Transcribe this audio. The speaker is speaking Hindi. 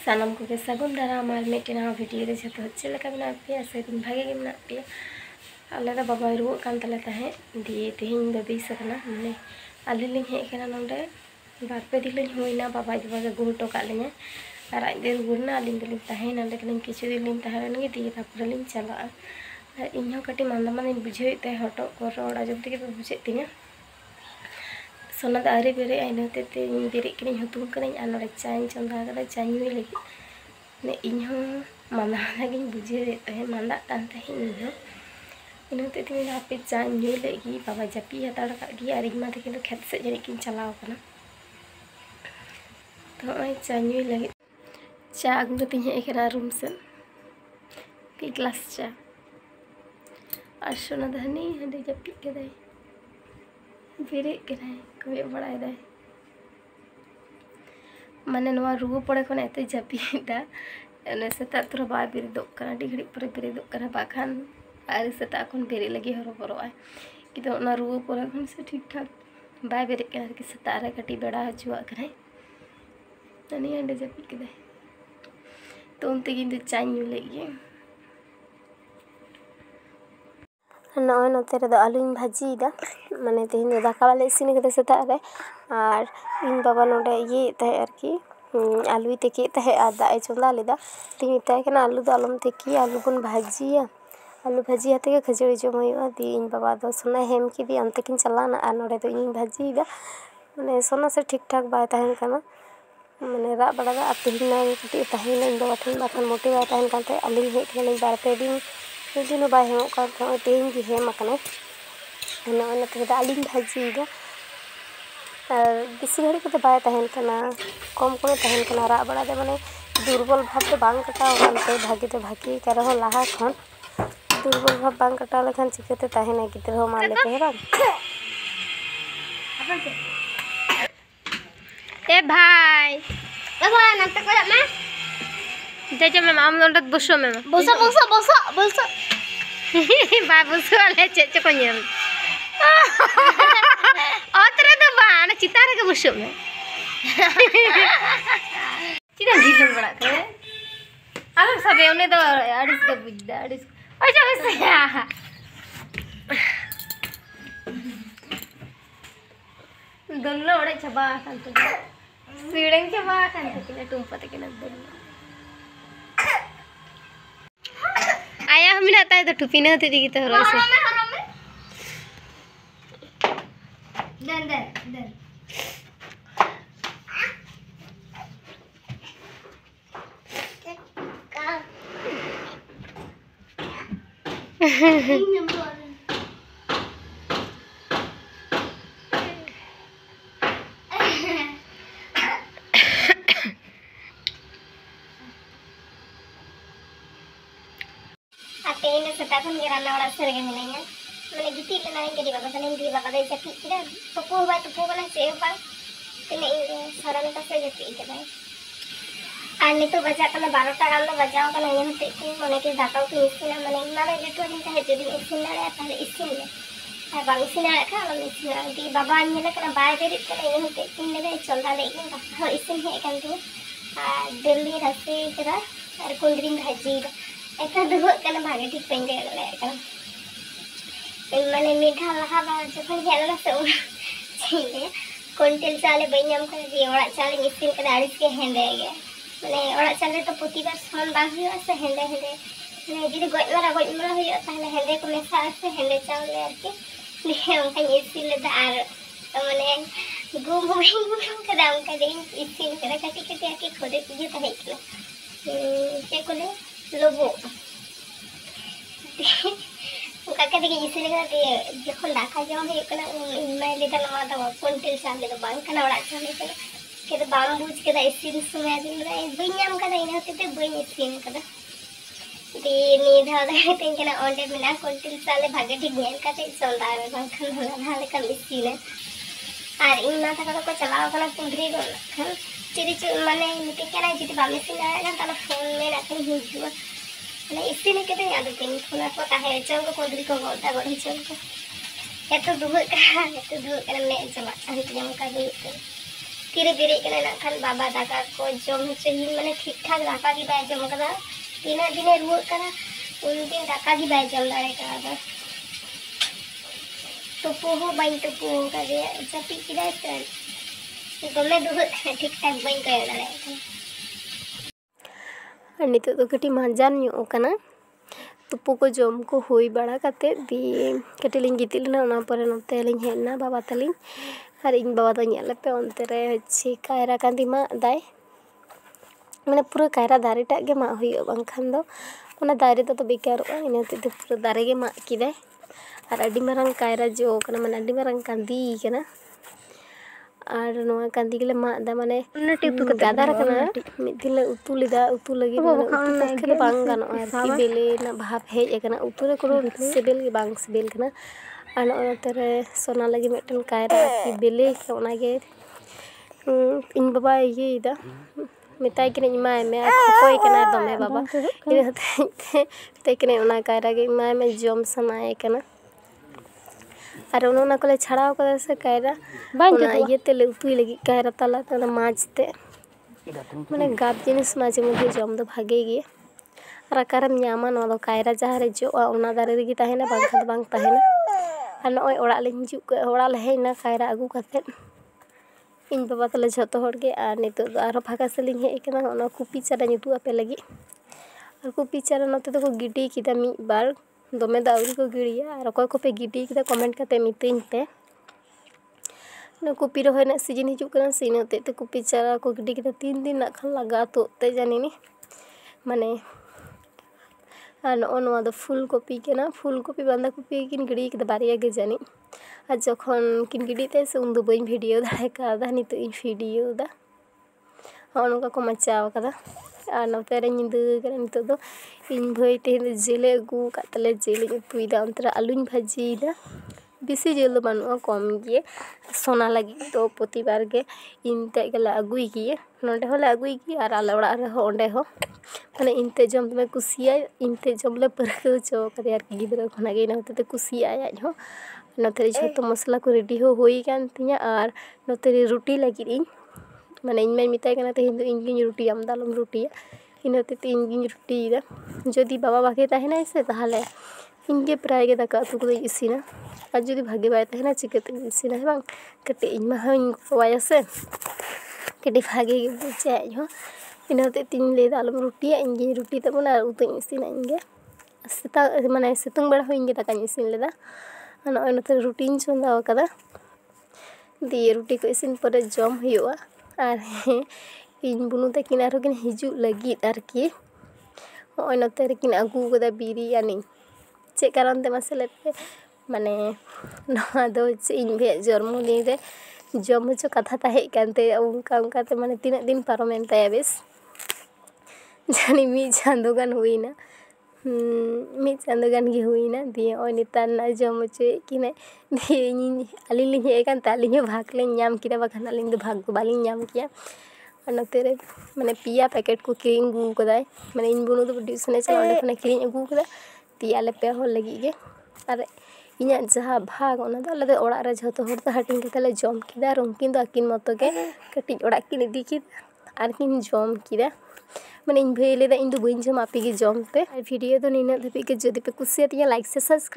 सानम को सगुन दाराम मिट्टे नवा वीडियो रे जो चलका मे पे से भागे मे पे आले बाबा रुआ कान तले तहे दिए तेहन दो बेसना माने आली लिंग हेकना नोंडे बारपे दिन होइना बाबा बाबा गुड़ टोका लिंगे और आज रुना आलिंग दलिंग तहे नाले कलिंग किछु दिन लिंग तहन गे दिए तापर लिंग चला इन कटी मांदा माने बुझे ते हटो को रोड आजम ते बुझे तिना सोना दारे बेरे आइना ते बेरे किनी हतुम कने आ नोडे चाय चंदा कदा चाय नुई लगी ने इन मांदा लगी बुझे ते मांदा कान ते इन इनते ते हापे चाय नुई लगी बाबा जपी हताड़ का गी और इमा ते किन खेत से जरी किन चलाव कना तो आई चाय नुई लगी चा अगु कते हेकरा रूम से की ग्लास चा और सोना धनी हंडे जपी कदाई बेरे कवे बड़ाई दाय माने नवा रुआ पड़े खन एत जपीदा सेता तुरा बा बेरेदोग कना डी घड़ी पर बेरेदोग कना बाखान आर सेता खन बेरे लगे हरबरोआ कि ओना रुआ पड़े खन से ठीक ठाक बाय बेरे कना कि सेता रे कटी बेड़ा हजुआ कना तनी अंडे जपी कदा तो उनते गिंद चाय न्यू लगे नॉय नोते रे आलू भाजीदा माने तेहन दाका वाले इसिन कते सेता रे और इन बाबा नोडे ये तहे आरकी आलू तेके तहे आ दाए चंदा लेदा ती तहे कना आलू द आलम तेकी आलू बन भाजिया आलू भाजी हते खजड़ी जम होइबा दी इन बाबा दो सोना हेम की दी अंते किन चलाना आ नोडे दो इन भाजीदा माने सोना से ठीक ठाक बाय तहन कना माने रा बड़ा दा तेहन ना कटी तहे इन बाबा ठन बाखन मोटे बाय तहन काते आलू हे कने बार पे दिन दिन बाय हेम का तेहन गी हेम कने ना ते आलू भाजीदा और बेसि घड़ी को बाय तहन कना कम को तहन कना रा बड़ा दे माने दुर्बल भाव तो बांग कटाव कानते भागी तो भागी कर हो लाहा खन दुर्बल भाव बांग कटाव लेखान चिकते तहन गिद्र हो माले पे बा ए भाई देखो नंत को में जे में आम नोंडत बसो में बसो बसो बसो बसो बा बसो वाले चे को नेम ओतरे तो बाण चितारे के बसो में चिता ढील बड़ा करे आलम सबे उन्हें तो आडिस के बुझदा आडिस ओजा वैसे दोनों ओडे चबा कांते सीड़न चबा कांते किना टुंपते किना दोनों आया हम ना ताए तो टुपी न होती दिखी तो रोसे दन दन दन सेता खन रान्ना ओड़ा से रेगे मिनाया माने गिटी लेना गडी बाबा तने दी बाबा दे जपी किदा पपो बा तपो बना से बा तने सारा का से जपी किदा आने तो बजा कना 12 टा गान बजाओ कना ये हते कि माने के दाकाव के इसिना माने मारे लेटो दिन का जदी इसिना रे ताले इसिन ले आ बा इसिना का माने इसिना दी बाबा ने कना बाय दे कना ये हते कि ने चंदा ले इन का इसिन हे कान तो आ दिल्ली रसे करा और कुंदरी भाजी एका दुगो कना भागे ठीक पेंगे ले कना माने मीठा लहा बा जखन हेला से छिले कोंटेल चाले बैनाम कर दी ओड़ा चाले इसिन के दाड़िस के हेंदे गे माने ओड़ा चाले तो प्रतिबार सन बा हुआ से हेंदे हेंदे माने जदी गोइमरा हुआ ताहले हेंदे को मेसा से हेंदे चाले आरके ने उनका इसिन ले दार माने गुम के दाम का दिन इसिन करे कटी कटी आके खोदे पिए त हेकला के कोले लोबो काका देखिए इसे लगा दे जखन दाका जम हे कना मैं लेदा नवा दवा कोंटेल चाले तो बांग कना ओड़ा चाले के तो बांग बुझ के दा इसिन समय दिन रे बइनाम का इन होते बइ इसिन कदा दे नी धा दा तेन कना ओंडे बिना कोंटेल चाले भागे ठीक नेल काटे चंदा रे बांखन हाले का इसिन और इन माथा का को चलाव कना कुंडरी दो खन चिरी माने मिटे कना जति बामे सिन ना ताला फोन में रखन हुजुआ माने इसिन के ते याद तेन फोन को ताहे चंग कुंडरी को गोटा गड़ी चंग एतो दुगो का में चला अंत जम का दे तीरे बेरे कना ना खान बाबा दाका को जम चाहिए माने ठीक ठाक दाका की बाय जम कदा तीना दिने रुआ कना उन दिन दाका की बाय जम दाड़े कदा तुपु हो बाई तुपु का दे जापी किदा से दमे दुह ठीक ठाक बाई कय दाड़े नितो तो कटी मांजान ᱧᱚᱜ ᱠᱟᱱᱟ तुपु को जम को हुई बड़ा कते दी कटी लिंग गितिल ना ओना परे नते लिंग हेना बाबा तलिंग और इन बाबा दा ñᱮᱞ पे ओनते रे हच्छी कायरा कांदी मा दाय माने पूरा कायरा दारे टाग गे मा हुई बांखान दो ओना दारे तो बेकारोगा इनाते तो पूरा दारे गे मा किदाय और अडी मारंग कायरा जो कना माने अडी मारंग कांदी कना और नोआ कांदी गेले मा दा माने गादार कना मिद दिन उतु लिदा उतु लगी माने उतु पक्के दो बांग गानो आरकी बेले ना भाप हेज एकना उतु रे कोनो सिबिल गे बांग सिबिल कना और ओनाते रे सोना लगी मिटन कायरा की बेले ओना गे इन बाबा ये इदा मिताई किने इमाय में खोई कना दमे बाबा इनाते मिताई किने ओना कायरा गे इमाय में जम सनाए कना और उन्होंने को छाड़ा से कायरा ये तेले उतुई लगी कायरा तला तला माजते माने गाब जिनिस माजे मुझे जम दो भागे गे और अकारम न्यामा नो दो कायरा जहाँ रे जो ओना दारे रेगी ताहेना बांखा बांग ताहेना और नोय ओड़ा ले हिजु ओड़ा ले हेना कायरा आगु कते इन बाबा तले झतो होड़गे और नितो आरो फाका सेलिंग हे एकना ओना कुपी चारा नितु आपे लगी और कुपी चारा नते तो को गिटी किदा मी बार दमे दाउरी को गिड़िया और अकोय को पे गिटी किदा कमेंट कते मितेñ पे ना कुपी रोहय ना सीजन हिजु कना सिनते ते कुपी चारा को गिटी किदा 3 दिन ना खन लगा तो ते जानिनी माने और नोआ दो फुल कॉपी केना फुल कॉपी बांदा कॉपी किन गिड़ी किदा बारिया गे जानी और जखन किन गिड़ी ते से उन दो बई वीडियो दाय कादा नितो इन वीडियो दा ओनका को मचाव कदा और नते रे निंद कना नितो दो इन भई ते जेले अगु कातले जेले उतुईदा अंतरा आलुñ भाजीदा बेसी जेल बानुआ कम गे सोना लगी तो प्रतिबार गे इनते गेले अगुई गे नोंडे होले अगुई गे और आले ओड़ा रे हो ओंडे हो माने इनते जम में कुसिया इनते जम ले परखो चो कदे यार गिदरा खना गे नते ते कुसिया आज हो नते झतो मसला को रेडी हो होई कान तिया और नते रोटी लगी इन माने इन में मिताय कना ते हिंदू इंगिन रोटी आम दालम रोटी इनते ते इंगिन रोटी दा जदि बाबा बागे ताहेना से ताहले इनगे प्राय गे दाका उतु को इसिना और जदि भागे बाय ताहेना चिकते इसिना बांग कते इन मा हन वाया से कटे भागे गे बुझाय हो इनते तीन ले दालम रोटी इंगे रोटी त बना उतु इसिना इंगे सेता माने सेतुंग बड़ा हो इंगे दाका इसिन लेदा और नते रोटी चंदा कदा दिए रोटी को इसिन पर जम हुआ और इन बुनु तकिन आरो किन हिजु लगी आरकी ओय नते किन आगु कदा बिरियानी चे कारण ते मसले पे माने नवा दो चे इन भे जन्मदिन रे जम जो कथा ताहे कानते उनका उनका ते माने 3 दिन पारमेन ताया बेस जानी मी चांदो गान हुईना मी चांदो गान गे हुईना दिए ओय नितार ना जम चे किने दिए इन आली लिंग हे कान ताली हे भाग ले न्याम किदा बखाना लिंग दो भाग बाली न्याम किया और नते रे माने पिया पैकेट को किरिंग गु कदाय माने इन बुनु दो ट्यूशन चला ओंडे खने किरिंग अगु कदा तियाले पे हो लगी गे और इना जहा भाग ओना दो आले दो ओड़ा रे झतो होर तो हाटिंग केतले जम किदा और उनकिन दो अकिन मतो गे कटी ओड़ा किन इदी किद और किन जम किदा माने इन भई लेदा इन दो बइन जम आपे गे जम पे वीडियो दो निना धपि के जदि पे कुसिया तिया लाइक से सब्सक्राइब